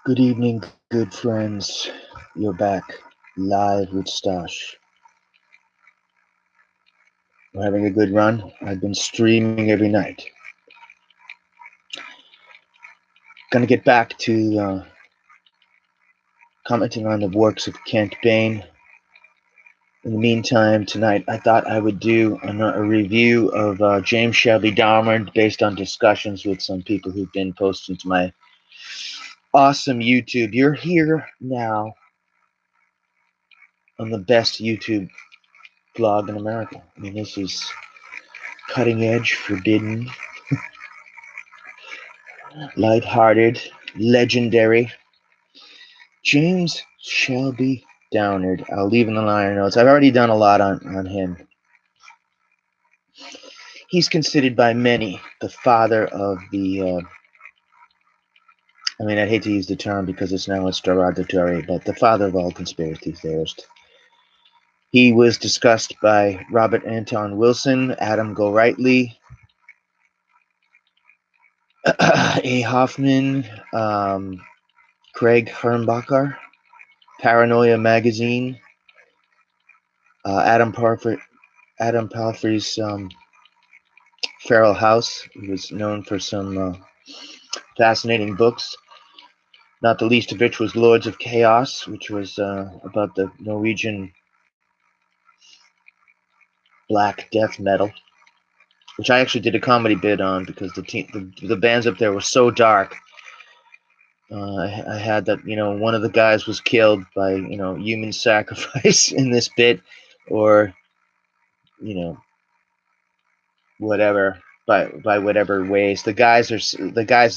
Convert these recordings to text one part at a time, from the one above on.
Good evening, good friends. You're back live with Stash. We're having a good run. I've been streaming every night. Gonna get back to commenting on the works of Kent Bain. In the meantime, tonight I thought I would do a review of James Shelby Downard based on discussions with some people who've been posting to my awesome YouTube. You're here now on the best YouTube blog in America. I mean, this is cutting edge, forbidden, lighthearted, legendary. James Shelby Downard. I'll leave in the liner notes. I've already done a lot on him. He's considered by many the father of the, I hate to use the term because it's derogatory, but the father of all conspiracy theorists. He was discussed by Robert Anton Wilson, Adam Gorightly, A. Hoffman, Craig Hermbacher, Paranoia Magazine, Adam Palfrey's Feral House. He was known for some fascinating books, not the least of which was Lords of Chaos, which was about the Norwegian black death metal, which I actually did a comedy bit on because the bands up there were so dark. I had that, one of the guys was killed by, human sacrifice in this bit, or, whatever, by whatever ways. The guys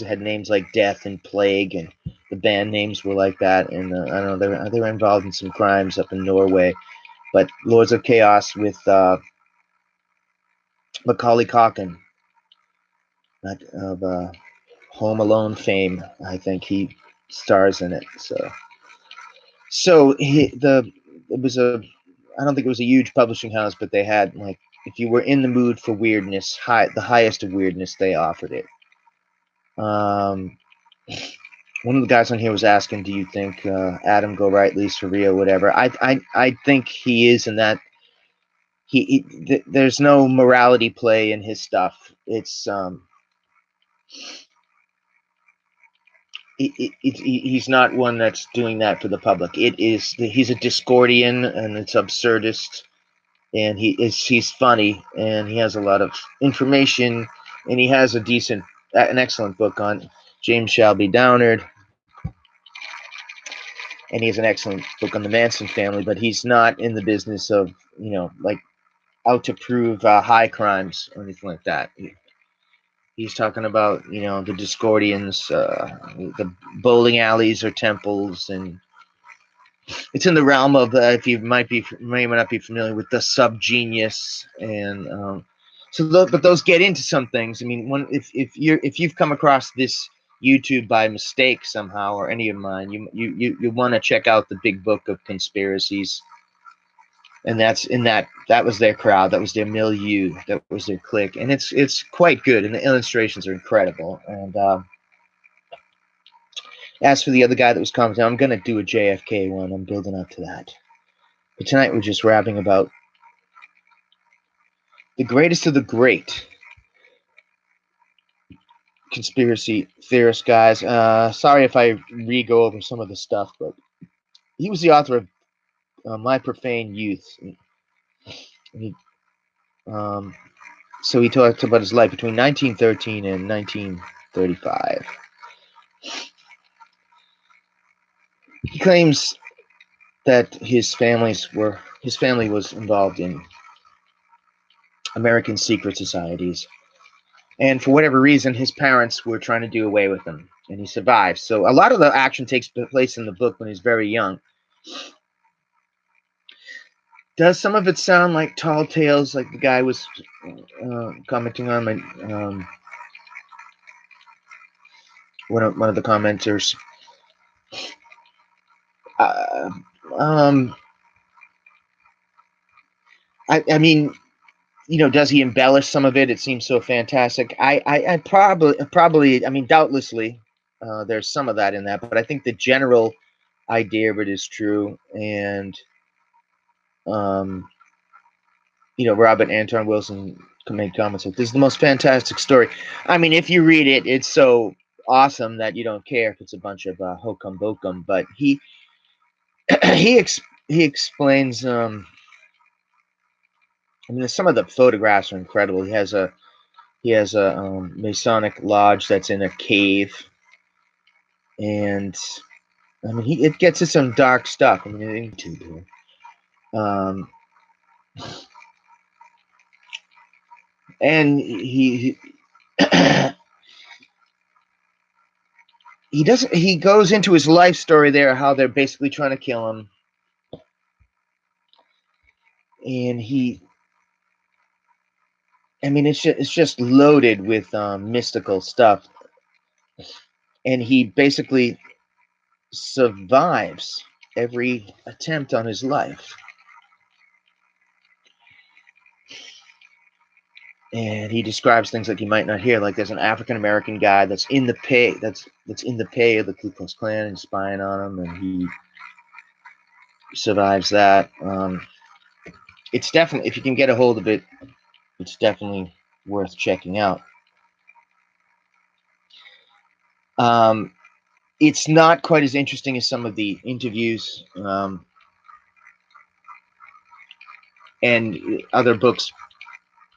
had names like Death and Plague, and the band names were like that. And I don't know, they were involved in some crimes up in Norway. But Lords of Chaos with Macaulay Culkin, of Home Alone fame. I think he stars in it. So it was a, I don't think it was a huge publishing house, but they had, like, if you were in the mood for weirdness, the highest of weirdness, they offered it. One of the guys on here was asking, do you think Adam Gorightly's for real, whatever. I think he is in that. There's no morality play in his stuff. It's he's not one that's doing that for the public. He's a Discordian, and it's absurdist, and he's funny, and he has a lot of information, and he has an excellent book on James Shelby Downard, and he has an excellent book on the Manson family, but he's not in the business of, like, out to prove high crimes or anything like that. He's talking about, the Discordians, the bowling alleys or temples, and it's in the realm of, if you may not be familiar with the subgenius, and but those get into some things. I mean, if you've come across this YouTube by mistake somehow, or any of mine, you want to check out the Big Book of Conspiracies, and that was their crowd, that was their milieu, that was their clique, and it's quite good, and the illustrations are incredible. And as for the other guy that was commenting, I'm gonna do a JFK one. I'm building up to that. But tonight we're just rapping about the greatest of the great conspiracy theorist guys. Sorry if I re-go over some of the stuff, but he was the author of My Profane Youth. So he talked about his life between 1913 and 1935. He claims that his family was involved in American secret societies, and for whatever reason, his parents were trying to do away with him, and he survived. So a lot of the action takes place in the book when he's very young. Does some of it sound like tall tales, like the guy was commenting on my one of the commenters? I mean, does he embellish some of it? It seems so fantastic. I probably, I mean, doubtlessly, there's some of that in that, but I think the general idea of it is true. And Robert Anton Wilson made comments like, "This is the most fantastic story." I mean, if you read it, it's so awesome that you don't care if it's a bunch of hokum bokum. But he he explains. I mean, some of the photographs are incredible. He has a Masonic lodge that's in a cave, and I mean, it gets to some dark stuff. I mean, YouTube. And he he goes into his life story there, how they're basically trying to kill him, and it's just loaded with mystical stuff, and he basically survives every attempt on his life. And he describes things like you might not hear, like there's an African American guy that's in the pay that's in the pay of the Ku Klux Klan and spying on him, and he survives that. It's definitely, if you can get a hold of it, it's definitely worth checking out. It's not quite as interesting as some of the interviews and other books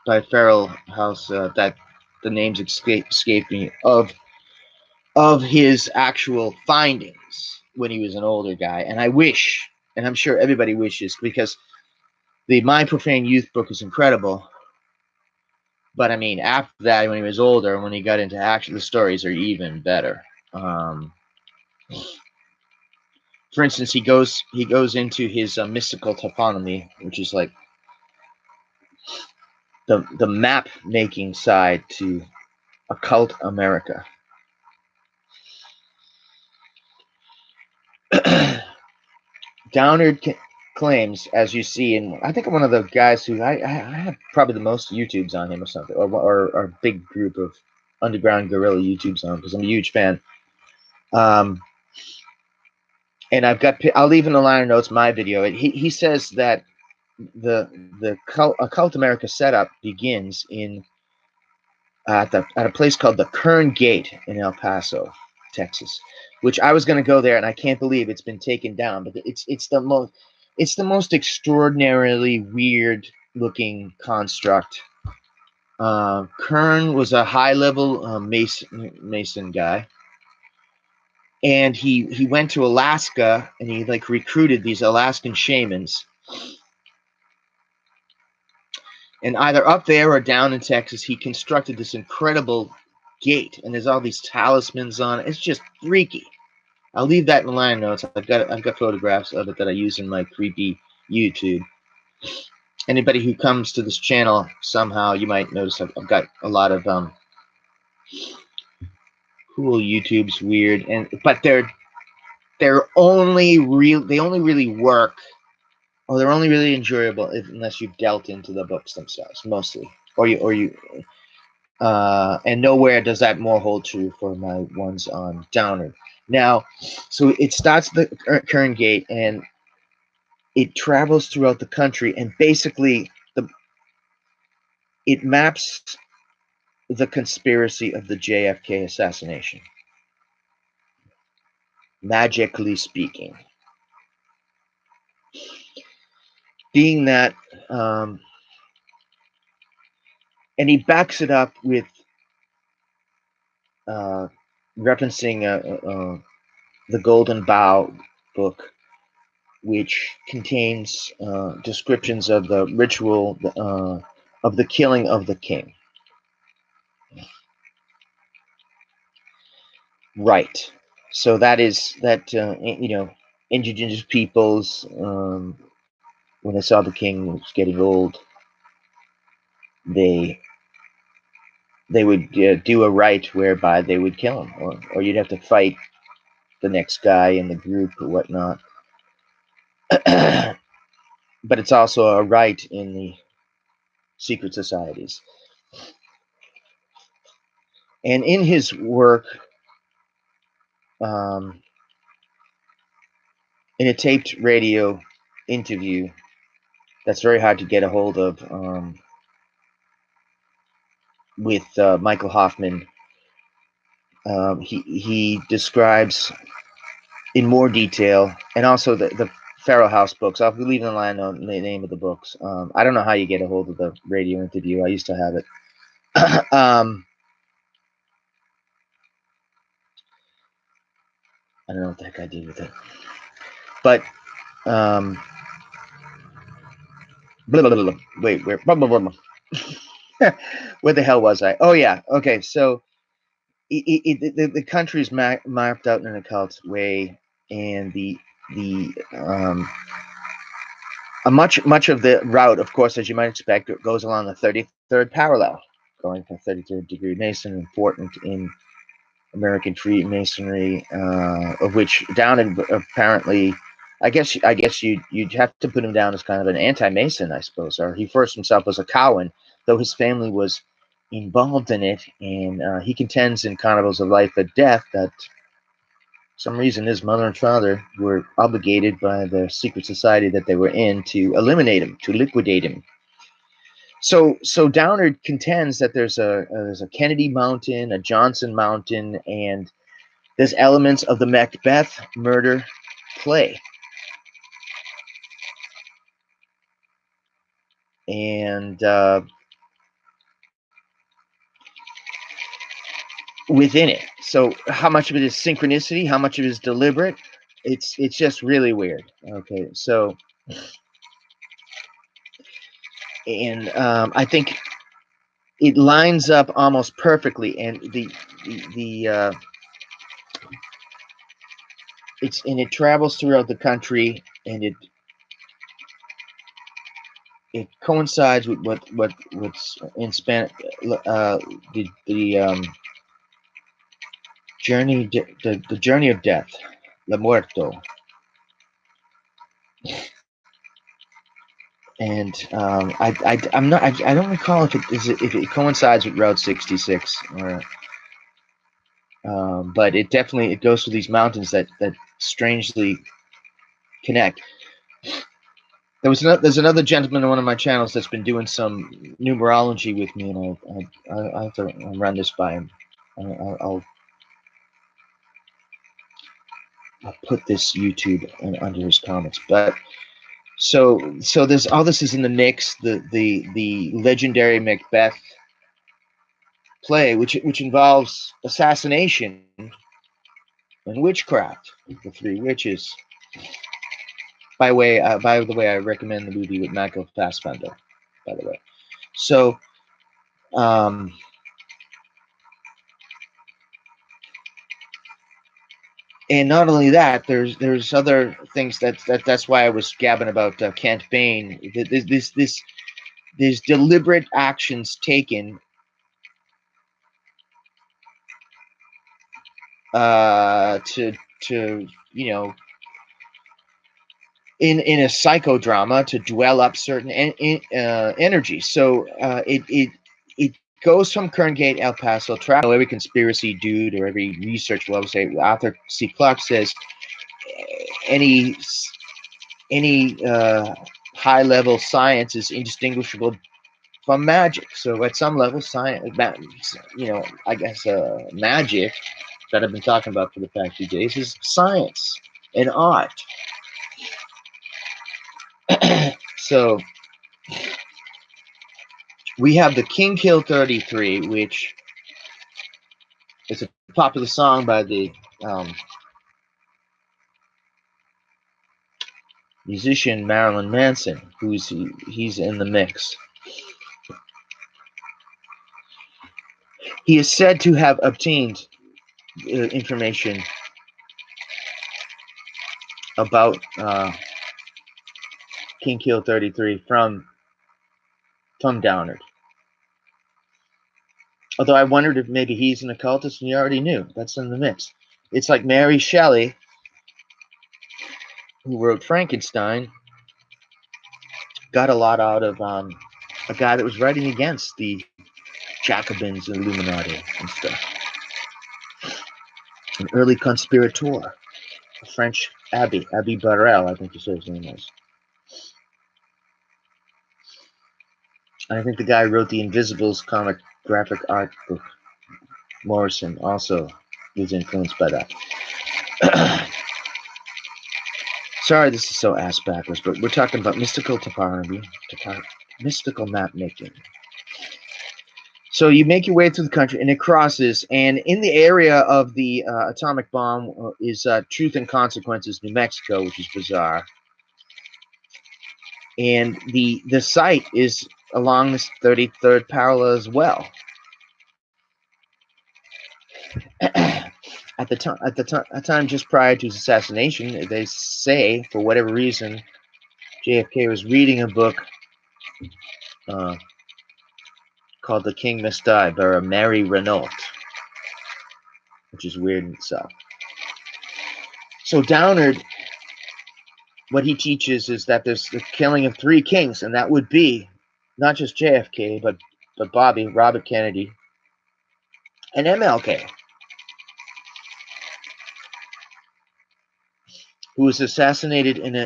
by Farrell House that the names escape me of his actual findings when he was an older guy. And I wish, and I'm sure everybody wishes, because the My Profane Youth book is incredible. But I mean, after that, when he was older, when he got into action, the stories are even better. For instance, he goes into his mystical toponymy, which is like the map making side to occult America. Downard claims, as you see, and I think I'm one of the guys who I have probably the most YouTubes on him or something, or a big group of underground guerrilla YouTubes on him, because I'm a huge fan. And I'll leave in the liner notes my video. He says that the occult America setup begins at a place called the Kern Gate in El Paso, Texas, which I was going to go there, and I can't believe it's been taken down. But it's the most extraordinarily weird looking construct. Kern was a high level Mason guy, and he went to Alaska, and he like recruited these Alaskan shamans. And either up there or down in Texas, he constructed this incredible gate, and there's all these talismans on it. It's just freaky. I'll leave that in the line notes. I've got photographs of it that I use in my creepy YouTube. Anybody who comes to this channel somehow, you might notice I've got a lot of cool YouTubes, weird, but they're only real. They only really work, or they're only really enjoyable unless you've dealt into the books themselves, mostly, or you. And nowhere does that more hold true for my ones on Downard. Now, so it starts at the Kern Gate, and it travels throughout the country, and basically it maps the conspiracy of the JFK assassination, magically speaking. Being that, and he backs it up with referencing the Golden Bough book, which contains descriptions of the ritual of the killing of the king. Right. So that indigenous peoples, when they saw the king was getting old, they would do a rite whereby they would kill him, or you'd have to fight the next guy in the group or whatnot. But it's also a rite in the secret societies. And in his work, in a taped radio interview that's very hard to get a hold of, with Michael Hoffman. He describes in more detail, and also the Farrell House books. I'll be leaving the line on the name of the books. I don't know how you get a hold of the radio interview. I used to have it. I don't know what the heck I did with it. But blah, blah, blah, blah. Wait, where? Blah, blah, blah, blah. Where the hell was I? Oh yeah. Okay, so the country is mapped out in an occult way, and the much of the route, of course, as you might expect, goes along the 33rd parallel, going from 33rd degree Mason, important in American Freemasonry, of which Downard apparently, I guess you'd have to put him down as kind of an anti-Mason, I suppose, or he first himself was a Cowan, though his family was involved in it, and he contends in Carnivals of Life and Death that for some reason his mother and father were obligated by the secret society that they were in to eliminate him, to liquidate him. So Downard contends that there's a Kennedy Mountain, a Johnson Mountain, and there's elements of the Macbeth murder play. And within it. So how much of it is synchronicity? How much of it is deliberate? It's just really weird. Okay, so and I think it lines up almost perfectly, and it travels throughout the country, and it coincides with what's in Spanish, the journey, the journey of death, la muerto. And I don't recall if it coincides with Route 66, or but it definitely goes through these mountains that strangely connect. There's another gentleman on one of my channels that's been doing some numerology with me, and I have to run this by him. I'll put this YouTube under his comments. But so there's all this is in the mix. The legendary Macbeth play, which involves assassination and witchcraft, the three witches. By the way, I recommend the movie with Michael Fassbender. By the way, so and not only that, there's other things that's why I was gabbing about Kent Bain. There's deliberate actions taken to you know, in a psychodrama, to dwell up certain energy. So it goes from Kerngate, El Paso. Every conspiracy dude or every research will say, Arthur C. Clarke says, any high level science is indistinguishable from magic. So at some level, science, you know, I guess magic that I've been talking about for the past few days is science and art. So we have the King Kill 33, which is a popular song by the musician Marilyn Manson, he's in the mix. He is said to have obtained information about King Kill 33 from Downard. Although I wondered if maybe he's an occultist and you already knew. That's in the mix. It's like Mary Shelley, who wrote Frankenstein, got a lot out of a guy that was writing against the Jacobins and Illuminati and stuff. an early conspirator, a French Abbé Barrel, I think you said his name was. And I think the guy who wrote the Invisibles comic graphic art book, Morrison, also was influenced by that. Sorry, this is so ass backwards, but we're talking about mystical topography, mystical map making. So you make your way through the country, and it crosses, and in the area of the atomic bomb is Truth and Consequences, New Mexico, which is bizarre. And the site is along this 33rd parallel as well. At the time just prior to his assassination, they say, for whatever reason, JFK was reading a book called The King Must Die by Mary Renault, which is weird in itself. So Downard, what he teaches is that there's the killing of 3 kings, and that would be not just JFK, but Bobby, Robert Kennedy, and MLK, who was assassinated in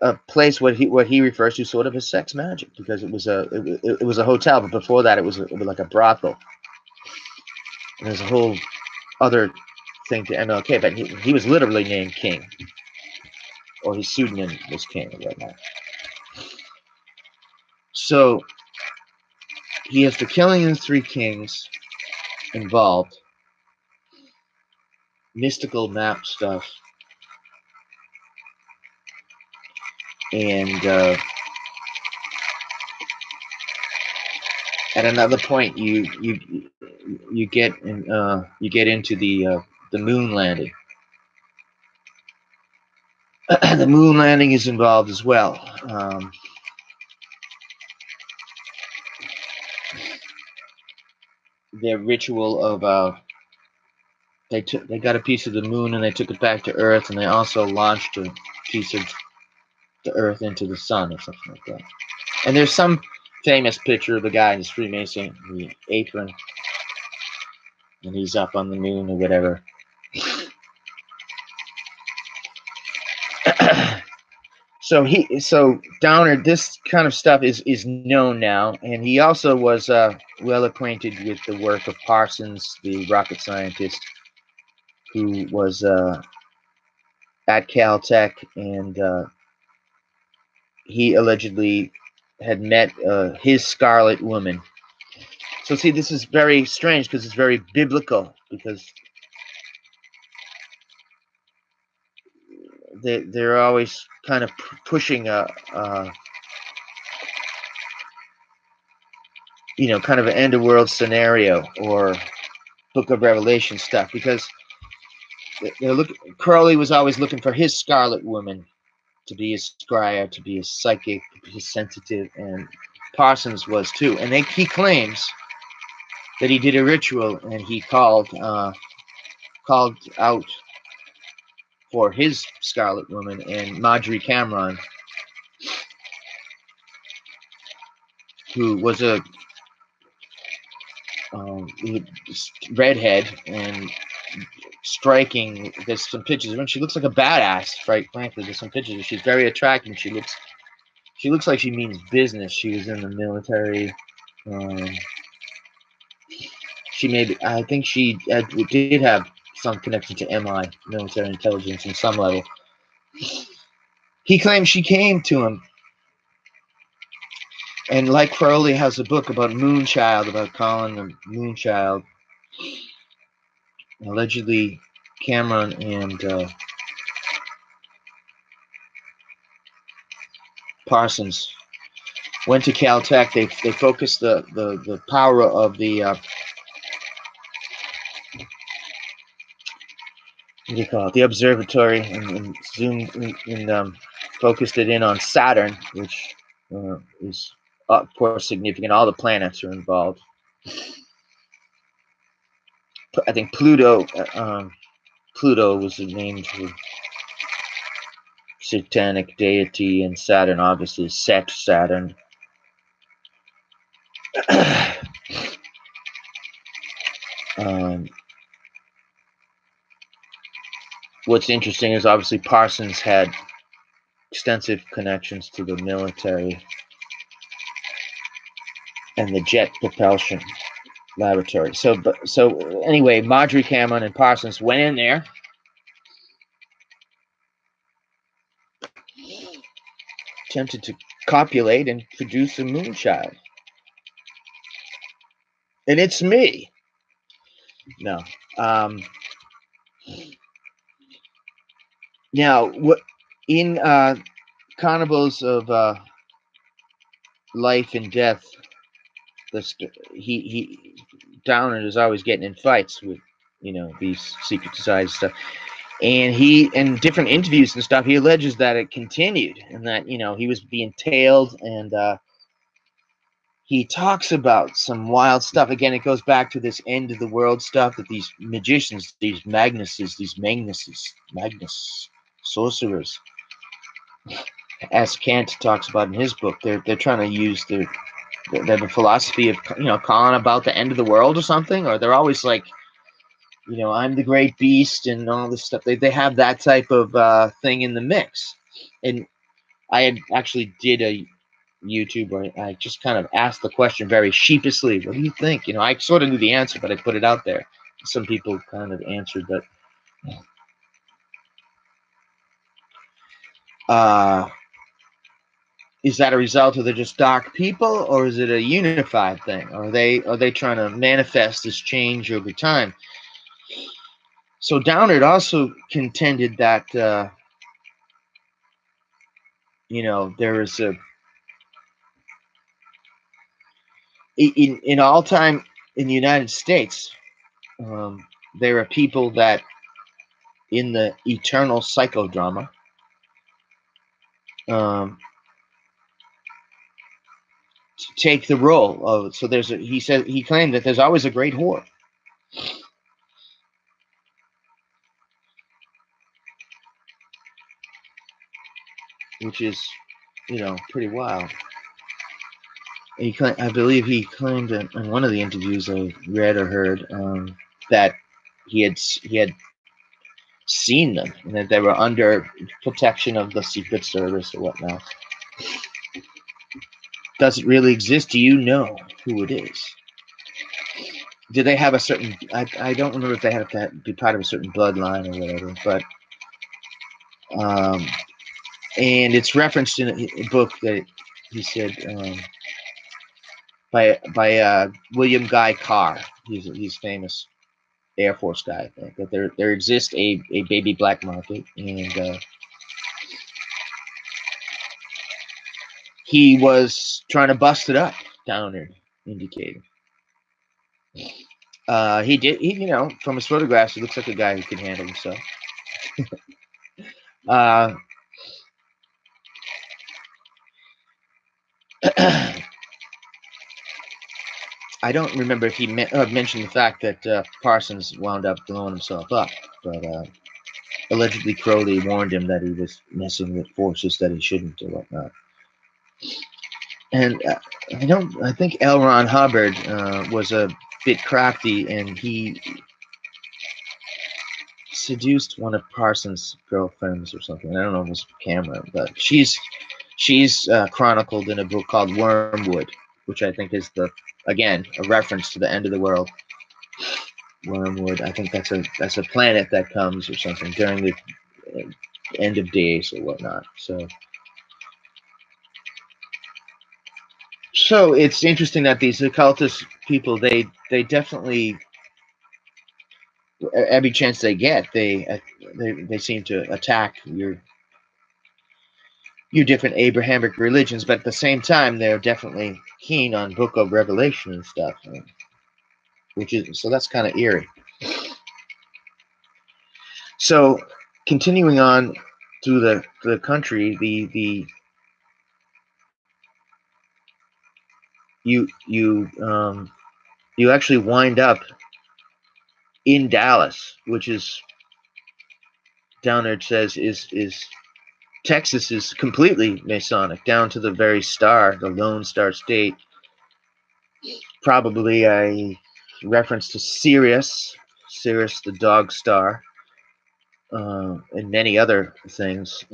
a place what he refers to sort of as sex magic, because it was a hotel, but before that it was like a brothel. And there's a whole other thing to MLK, but he was literally named King, or his pseudonym was King right now. So he has the killing of 3 kings involved, mystical map stuff, and at another point you get into the moon landing. The moon landing is involved as well. Their ritual of they got a piece of the moon and they took it back to Earth, and they also launched a piece of the Earth into the sun or something like that. And there's some famous picture of the guy in his Freemason apron, and he's up on the moon or whatever. So Downard, this kind of stuff is known now, and he also was well acquainted with the work of Parsons, the rocket scientist, who was at Caltech, and he allegedly had met his Scarlet Woman. So see, this is very strange because it's very biblical, because they're always kind of pushing kind of an end of world scenario or Book of Revelation stuff, because Crowley was always looking for his Scarlet Woman to be his scryer, to be his psychic, to be his sensitive, and Parsons was too. And he claims that he did a ritual and he called out for his Scarlet Woman, and Marjorie Cameron, who was a redhead and striking. There's some pictures when she looks like a badass. Frankly, there's some pictures. She's very attractive. She looks like she means business. She was in the military. I think she did have some connection to MI, military intelligence, in some level. He claims she came to him, and like Crowley has a book about Moonchild, about calling the Moonchild. Allegedly, Cameron and Parsons went to Caltech. They focused the power of the what do you call it? The observatory, and zoomed and focused it in on Saturn, which is of course significant. All the planets are involved. I think Pluto was the name for satanic deity, and Saturn obviously is Saturn. What's interesting is obviously Parsons had extensive connections to the military and the jet propulsion laboratory. So anyway, Marjorie Cameron and Parsons went in there, attempted to copulate and produce a moonchild. And it's me. No. Now, what in Carnivals of Life and Death, he Downard is always getting in fights with, you know, these secret society stuff. And he, in different interviews and stuff, he alleges that it continued and that, you know, he was being tailed, and he talks about some wild stuff. Again, it goes back to this end of the world stuff that these magicians, these Magnus, sorcerers, as Kant talks about in his book, they're trying to use they have a philosophy of, you know, calling about the end of the world or something, or they're always like, you know, I'm the great beast and all this stuff. They have that type of thing in the mix. And I had actually did a YouTube where I just kind of asked the question very sheepishly, what do you think? You know, I sort of knew the answer, but I put it out there. Some people kind of answered, but is that a result of they're just dark people, or is it a unified thing? Are they trying to manifest this change over time? So Downard also contended that you know, there is a in all time in the United States, there are people that in the eternal psychodrama take the role of. So there's he claimed that there's always a great whore. Which is, you know, pretty wild. I believe he claimed in one of the interviews I read or heard that he had seen them and that they were under protection of the Secret Service or whatnot. Does it really exist? Do you know who it is? Do they have a certain? I don't remember if they have to be part of a certain bloodline or whatever, but and it's referenced in a book that he said by William Guy Carr. He's famous Air Force guy. I think that there exists a baby black market, and he was trying to bust it up. Downard indicated. He did. You know, from his photographs, he looks like a guy who can handle himself. I don't remember if he mentioned the fact that Parsons wound up blowing himself up, but allegedly Crowley warned him that he was messing with forces that he shouldn't or whatnot. And I think L. Ron Hubbard was a bit crafty, and he seduced one of Parsons' girlfriends or something. I don't know if it was Cameron, but she's chronicled in a book called Wormwood, which I think is again a reference to the end of the world. Wormwood, I think that's a planet that comes or something during the end of days or whatnot. So it's interesting that these occultist people, they definitely, every chance they get, they seem to attack your different Abrahamic religions, but at the same time, they're definitely keen on Book of Revelation and stuff, so that's kind of eerie. So continuing on through the country, you actually wind up in Dallas, which is, Downard says, is Texas is completely Masonic down to the very star, the Lone Star State. probably a reference to Sirius the dog star, and many other things.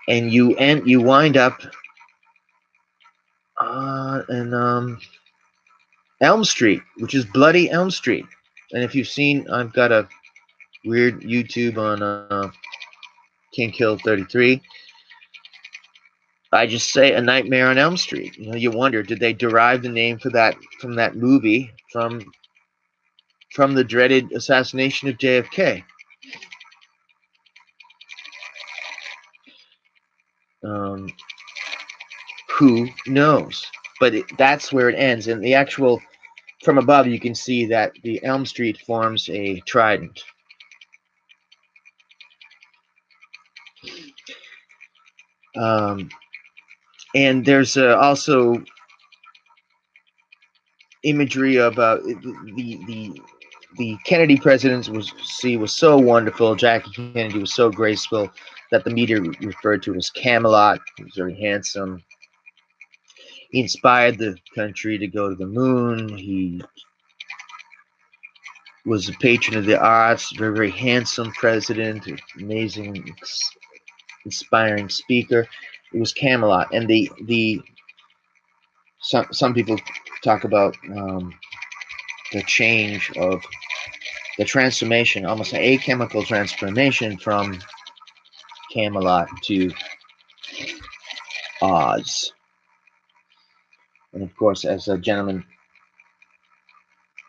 And you wind up in Elm Street, which is Bloody Elm Street. And if you've seen, I've got a weird YouTube on King Kill 33. I just say A Nightmare on Elm Street. You know, you wonder, did they derive the name for that from that movie, from the dreaded assassination of JFK? Who knows? But that's where it ends. And the actual, from above, you can see that the Elm Street forms a trident. And there's also imagery of the Kennedy presidency was so wonderful. Jackie Kennedy was so graceful that the media referred to it as Camelot. He was very handsome. He inspired the country to go to the moon. He was a patron of the arts, very, very handsome president, amazing, inspiring speaker. It was Camelot. And some people talk about the change of the transformation, almost an achemical transformation from Camelot to Oz. And of course, as a gentleman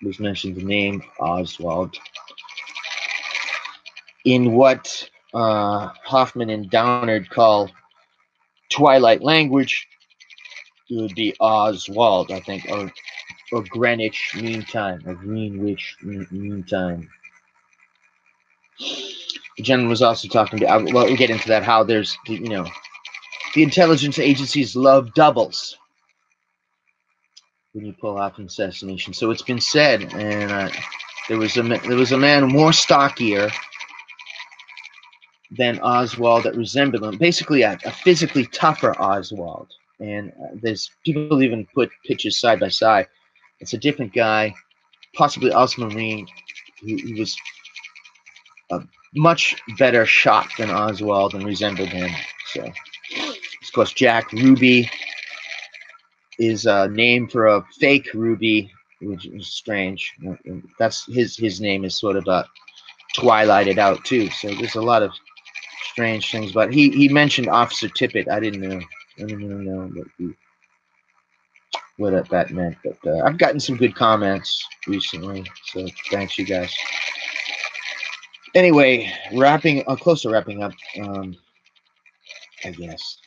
was mentioned, the name Oswald, in what Hoffman and Downard call twilight language, it would be Oswald, I think, or Greenwich Mean Time, or Greenwich Mean Time. The gentleman was also talking about, well, we'll get into that, how there's, the intelligence agencies love doubles when you pull off an assassination. So it's been said, and there was a man more stockier than Oswald that resembled him, basically a physically tougher Oswald. And there's people even put pictures side by side. It's a different guy, possibly also Marine, who was a much better shot than Oswald and resembled him. So, of course, Jack Ruby is a name for a fake Ruby, which is strange. That's his name is sort of twilighted out too. So there's a lot of strange things. But he mentioned Officer Tippett. I didn't know what that meant. But I've gotten some good comments recently, so thanks you guys. Anyway, close to wrapping up. I guess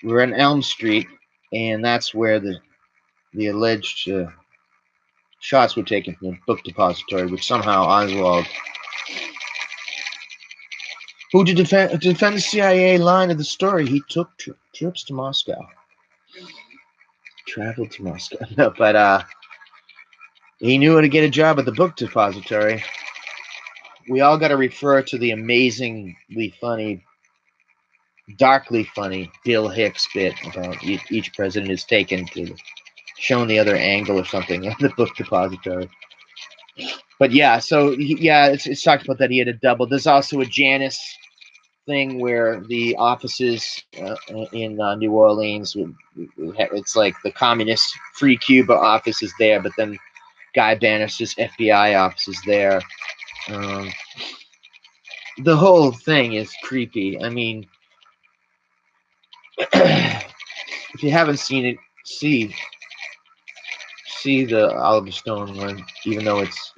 we're on Elm Street, and that's where the alleged shots were taken from the book depository, which somehow Oswald, who to defend the CIA line of the story, he took trips to Moscow, traveled to Moscow. No, but he knew how to get a job at the book depository. We all got to refer to the amazingly funny, darkly funny Bill Hicks bit about each president is taken to shown the other angle or something in the book depository. But yeah, so it's talked about that he had a double. There's also a Janus thing where the offices in New Orleans, it's like the communist Free Cuba office is there, but then Guy Bannister's FBI office is there. The whole thing is creepy. I mean, if you haven't seen it, see the Oliver Stone one, even though it's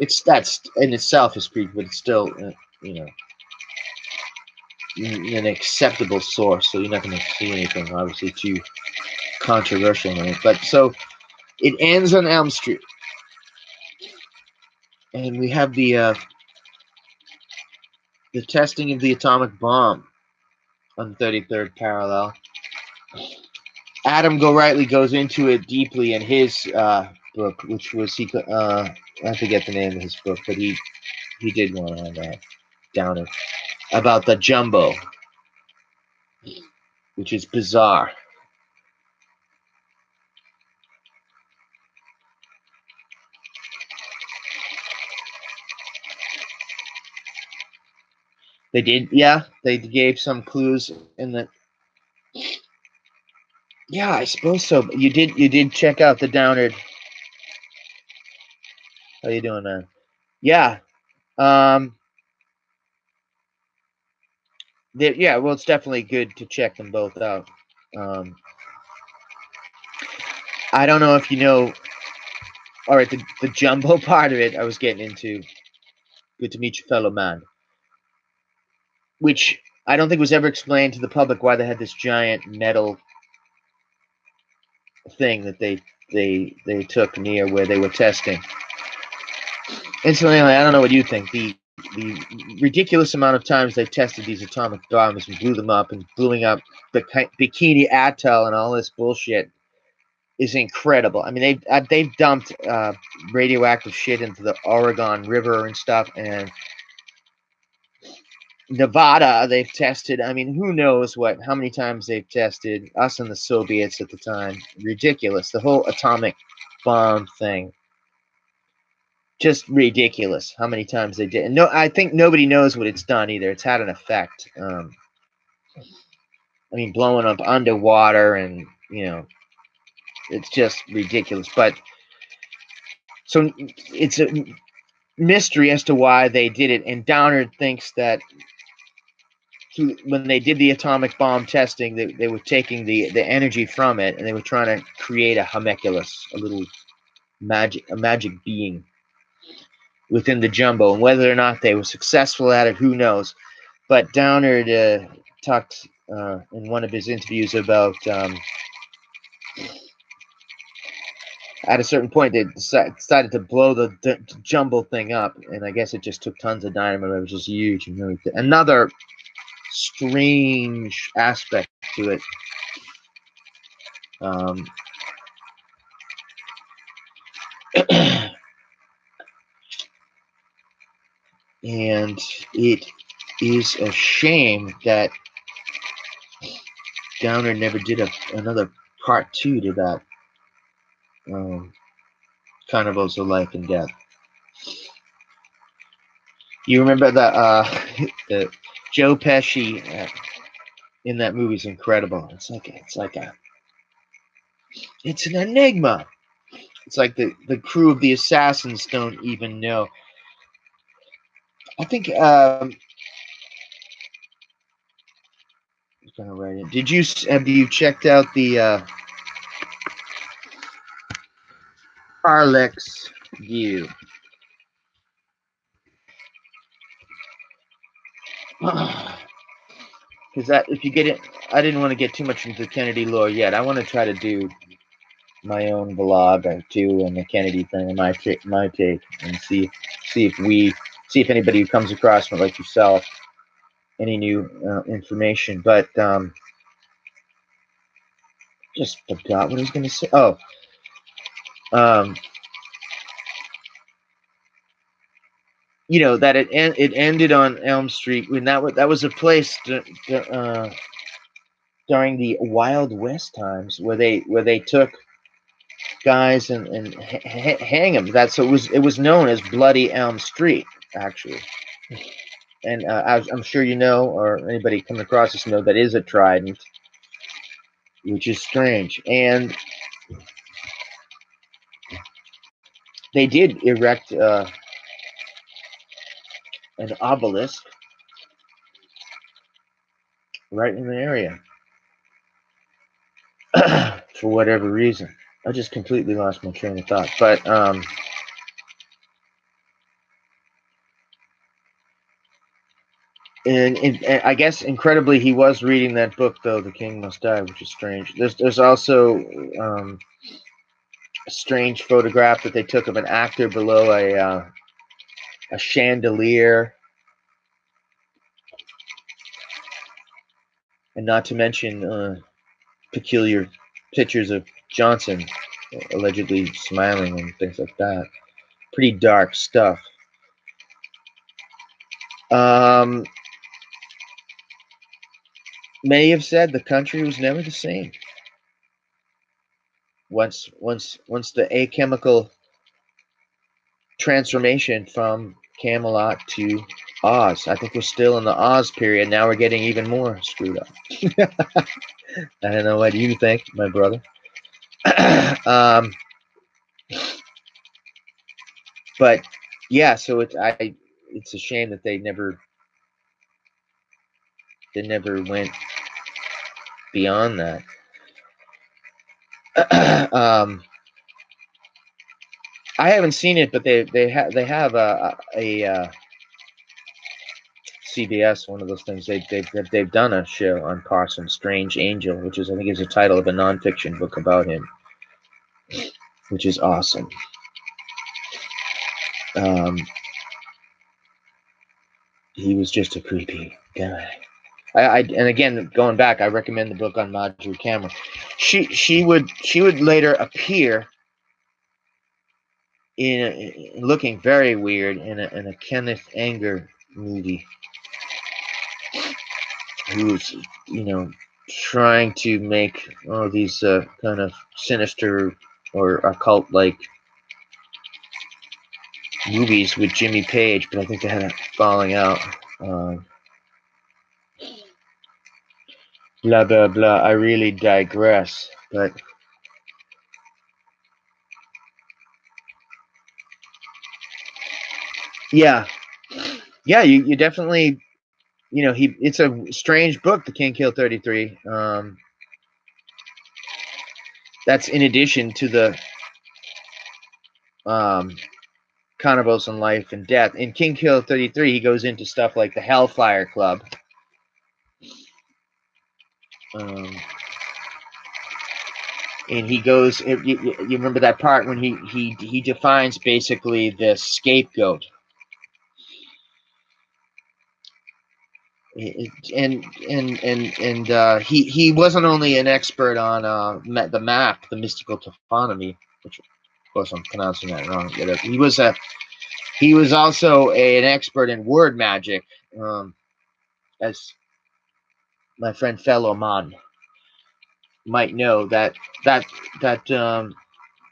it's that's in itself is creepy, but it's still an acceptable source. So you're not going to see anything obviously too controversial in it. But so it ends on Elm Street, and we have the testing of the atomic bomb on the 33rd parallel. Adam Gorightly goes into it deeply in his book, which was I forget the name of his book, but he did one on Downard about the jumbo. which is bizarre. They did, yeah. They gave some clues in the. Yeah, I suppose so. But you did check out the Downard. How you doing, man? Yeah. Yeah. Well, it's definitely good to check them both out. I don't know if you know. All right, the jumbo part of it, I was getting into. Good to meet you, fellow man. Which I don't think was ever explained to the public why they had this giant metal thing that they took near where they were testing. Incidentally, I don't know what you think. The ridiculous amount of times they tested these atomic bombs and blew them up and blowing up the Bikini Atoll and all this bullshit is incredible. I mean, they've dumped radioactive shit into the Oregon River and stuff, and Nevada they've tested. I mean, who knows how many times they've tested us and the Soviets at the time. Ridiculous. The whole atomic bomb thing. Just ridiculous how many times they did. And no, I think nobody knows what it's done either. It's had an effect. I mean, blowing up underwater, and it's just ridiculous. But so it's a mystery as to why they did it. And Downard thinks that when they did the atomic bomb testing, they were taking the energy from it, and they were trying to create a homunculus, a little magic being within the jumbo. And whether or not they were successful at it, who knows? But Downard talked in one of his interviews about at a certain point they decided to blow the jumbo thing up, and I guess it just took tons of dynamite. It was just huge and really another strange aspect to it. And it is a shame that Downard never did another part 2 to that. Carnivals of Life and Death. You remember the Joe Pesci in that movie is incredible. It's an enigma. It's like the crew of the assassins don't even know. I think kind of right. Have you checked out the Parlex view? Because that, if you get it, I didn't want to get too much into Kennedy lore yet. I want to try to do my own vlog or two on the Kennedy thing and my take, and see if anybody who comes across it like yourself any new information. But just forgot what I was going to say. Oh, that it ended on Elm Street when that was a place during the Wild West times where they took guys and hang them. It was known as Bloody Elm Street, actually. And I'm sure you know, or anybody coming across this know, that is a trident, which is strange. And they did erect an obelisk right in the area for whatever reason. I just completely lost my train of thought. But and I guess incredibly, he was reading that book though, The King Must Die, which is strange. There's also a strange photograph that they took of an actor below a chandelier, and not to mention peculiar pictures of Johnson allegedly smiling and things like that. Pretty dark stuff. Many have said the country was never the same. Once the alchemical transformation from Camelot to Oz. I think we're still in the Oz period. Now we're getting even more screwed up. I don't know. What do you think, my brother? But yeah, so it's a shame that they never went beyond that. I haven't seen it, but they have a CBS, one of those things. They've done a show on Parson Strange Angel, which is, I think, is the title of a nonfiction book about him, which is awesome. He was just a creepy guy. And again, going back, I recommend the book on Marjorie Cameron. She would later appear in looking very weird in a Kenneth Anger movie, who's trying to make all these kind of sinister or occult like movies with Jimmy Page, but I think they had a falling out. Blah blah blah. I really digress, but yeah, you definitely, it's a strange book, The King Killed 33. That's in addition to the Carnivals in Life and Death. In King Killed 33, he goes into stuff like the Hellfire Club. And he goes, you remember that part when he defines basically the scapegoat. And he wasn't only an expert on the map, the mystical toponymy, which of course I'm pronouncing that wrong. He was also an expert in word magic, as my friend Fellow Man might know. That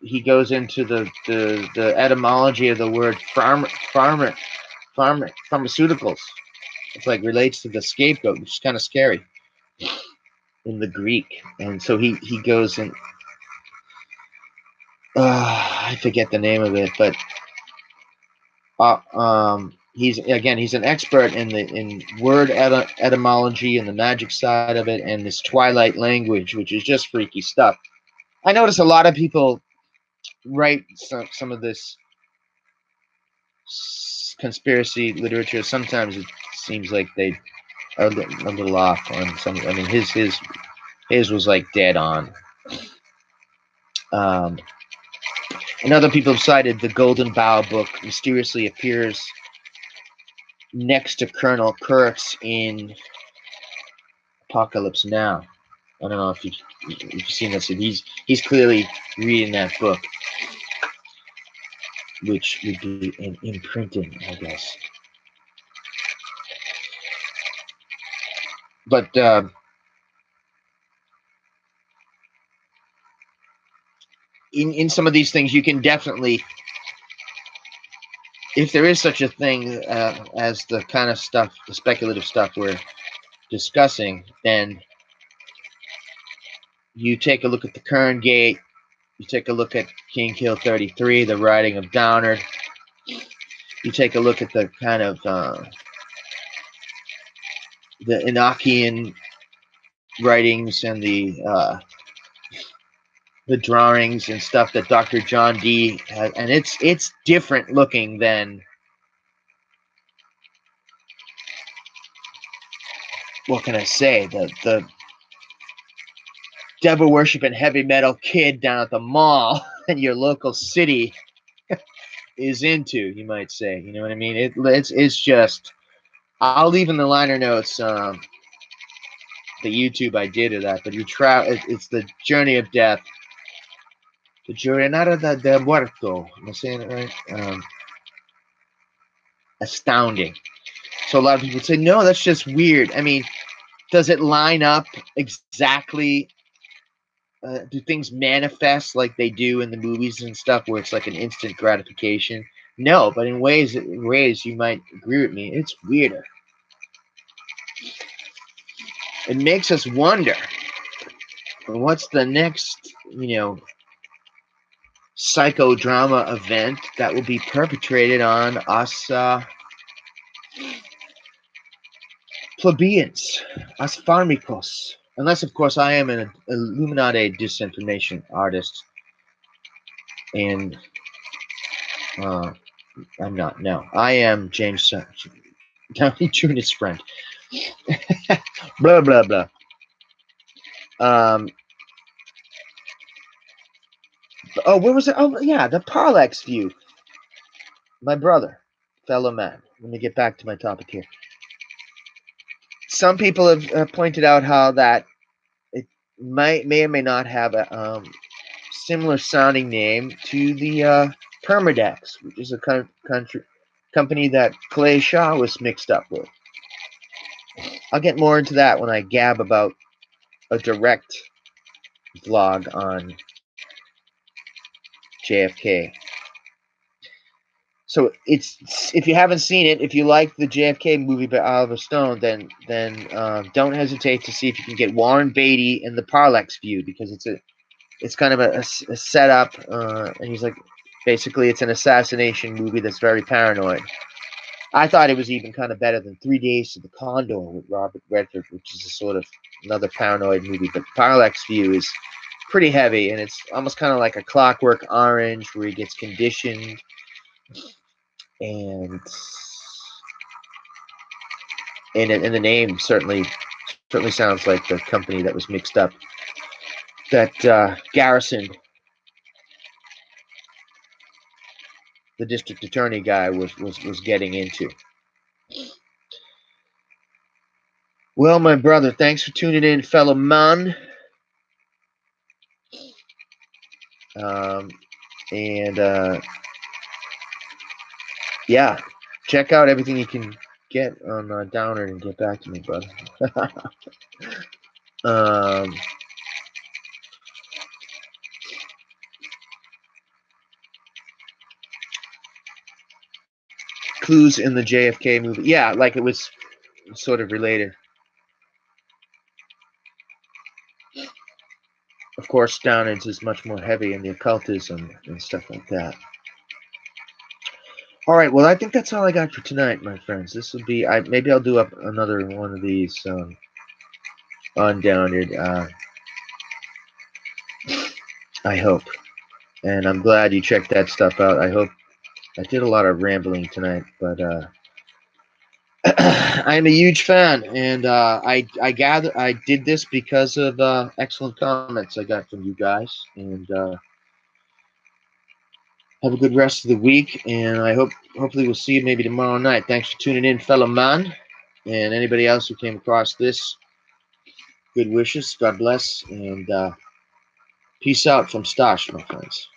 he goes into the etymology of the word pharmaceuticals. It's like relates to the scapegoat, which is kind of scary in the Greek. And so he goes and I forget the name of it, but he's an expert in word etymology and the magic side of it, and this twilight language, which is just freaky stuff. I notice a lot of people write some of this conspiracy literature. Sometimes it seems like they are a little off on some. I mean, his was like dead on. And other people have cited the Golden Bough book mysteriously appears next to Colonel Kurtz in Apocalypse Now. I don't know if you've seen this. He's clearly reading that book, which would be an imprinting, I guess. But in some of these things, you can definitely, if there is such a thing as the kind of stuff, the speculative stuff we're discussing, then you take a look at the Kern Gate, you take a look at King Kill 33, the writing of Downard, you take a look at the kind of the Enochian writings and the drawings and stuff that Dr. John Dee has, and it's different looking than, what can I say, the devil worshiping heavy metal kid down at the mall in your local city is into, you might say. You know what I mean? It's just, I'll leave in the liner notes the YouTube I did of that, but it's the Journey of Death, the Jornada de Muerto. Am I saying it right? Astounding. So a lot of people say, no, that's just weird. I mean, Does it line up exactly? Do things manifest like they do in the movies and stuff, where it's like an instant gratification? No, but in ways you might agree with me, it's weirder. It makes us wonder, what's the next, psychodrama event that will be perpetrated on us plebeians, us farmicos. Unless, of course, I am an Illuminati disinformation artist, and I'm not. No, I am James Downey Jr.'s friend. Blah blah blah. Oh, where was it? Oh, yeah, the Parallax view. My brother, fellow man. Let me get back to my topic here. Some people have pointed out how that it may or may not have a similar sounding name to the Permadex, which is a company that Clay Shaw was mixed up with. I'll get more into that when I gab about a direct vlog on JFK. So if you haven't seen it, if you like the JFK movie by Oliver Stone, then don't hesitate to see if you can get Warren Beatty in the Parallax view, because it's kind of a setup, and he's like, basically it's an assassination movie that's very paranoid. I thought it was even kind of better than 3 Days to the Condor with Robert Redford, which is a sort of another paranoid movie. But Parallax View is pretty heavy, and it's almost kind of like a Clockwork Orange, where he gets conditioned, and the name certainly sounds like the company that was mixed up, that Garrison, the district attorney guy, was getting into. Well, my brother, thanks for tuning in, fellow man. Yeah, check out everything you can get on Downard and get back to me, brother. Clues in the JFK movie. Yeah, like it was sort of related. Of course, Downard's is much more heavy in the occultism and stuff like that. All right, well, I think that's all I got for tonight, my friends. This will be, maybe I'll do up another one of these on Downard. I hope. And I'm glad you checked that stuff out. I hope. I did a lot of rambling tonight, but I am a huge fan, and I gather I did this because of excellent comments I got from you guys, and have a good rest of the week, and I hopefully we'll see you maybe tomorrow night. Thanks for tuning in, fellow man, and anybody else who came across this. Good wishes, God bless, and peace out from Stash, my friends.